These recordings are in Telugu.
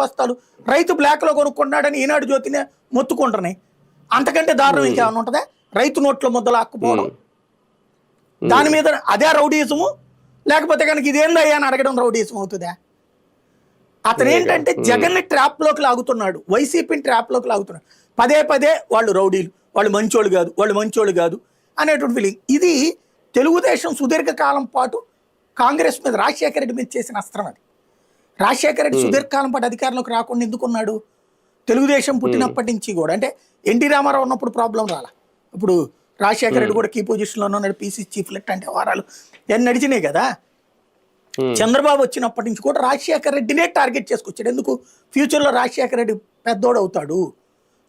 బస్తాలు రైతు బ్లాక్ లో కొనుక్కున్నాడని ఈనాడు జ్యోతినే మొత్తుకుంటున్నాయి. అంతకంటే దారుణం ఇంకేమైనా ఉంటుందా? రైతు నోట్లో ముద్దలు ఆక్కుపోవడం, దాని మీద అదే రౌడీజము, లేకపోతే కనుక ఇదేందయ్యా అని అడగడం రౌడీజం అవుతుందా? అతను ఏంటంటే జగన్ని ట్రాప్ లోకి లాగుతున్నాడు, వైసీపీని ట్రాప్ లోకి లాగుతున్నాడు. పదే పదే వాళ్ళు రౌడీలు, వాళ్ళు మంచోళ్ళు కాదు, వాళ్ళు మంచోళ్ళు కాదు అనేటువంటి ఫీలింగ్. ఇది తెలుగుదేశం సుదీర్ఘకాలం పాటు కాంగ్రెస్ మీద, రాజశేఖర రెడ్డి మీద చేసిన అస్త్రం అది. రాజశేఖర రెడ్డి సుదీర్ఘకాలం పాటు అధికారంలోకి రాకుండా ఎందుకున్నాడు? తెలుగుదేశం పుట్టినప్పటి నుంచి కూడా, అంటే ఎన్టీ రామారావు ఉన్నప్పుడు ప్రాబ్లం రాలా, ఇప్పుడు రాజశేఖర రెడ్డి కూడా కీ పొజిషన్లో ఉన్నాడు, పీసీ చీఫ్ లెట్ అంటే వారాలు ఎన్ని నడిచినాయి కదా. చంద్రబాబు వచ్చినప్పటి నుంచి కూడా రాజశేఖర రెడ్డినే టార్గెట్ చేసుకొచ్చాడు. ఎందుకు? ఫ్యూచర్లో రాజశేఖర రెడ్డి పెద్దోడు అవుతాడు,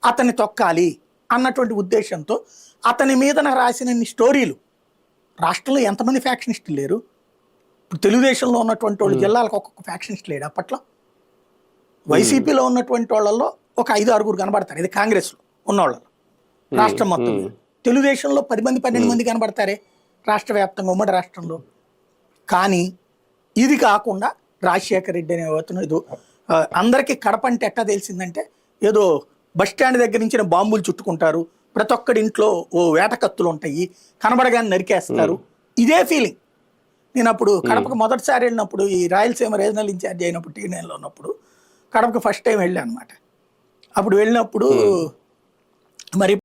అతన్ని తొక్కాలి అన్నటువంటి ఉద్దేశంతో అతని మీద రాసిన స్టోరీలు. రాష్ట్రంలో ఎంతమంది ఫ్యాక్షనిస్టులు లేరు? ఇప్పుడు తెలుగుదేశంలో ఉన్నటువంటి వాళ్ళు జిల్లాలకు ఒక్కొక్క ఫ్యాక్షనిస్ట్ లేడు. అప్పట్లో వైసీపీలో ఉన్నటువంటి వాళ్ళల్లో ఒక 5-6 కనబడతారు, ఇది కాంగ్రెస్లో ఉన్న వాళ్ళలో రాష్ట్రం మొత్తం. తెలుగుదేశంలో 10 మంది 12 మంది కనబడతారే రాష్ట్ర వ్యాప్తంగా, ఉమ్మడి రాష్ట్రంలో. కానీ ఇది కాకుండా రాజశేఖర రెడ్డి అనే అతను ఏదో అందరికీ కడప అంటే ఎట్టా తెలిసిందంటే, ఏదో బస్ స్టాండ్ దగ్గర నుంచి బాంబులు చుట్టుకుంటారు, ప్రతి ఒక్కడి ఇంట్లో ఓ వేట కత్తులు ఉంటాయి, కనబడగానే నరికేస్తారు, ఇదే ఫీలింగ్. నేను అప్పుడు కడపకు మొదటిసారి వెళ్ళినప్పుడు, ఈ రాయలసీమ రీజనల్ ఇన్ఛార్జ్ అయినప్పుడు టీనైన్లో ఉన్నప్పుడు కడపకు ఫస్ట్ టైం వెళ్ళాను అనమాట. అప్పుడు వెళ్ళినప్పుడు మరి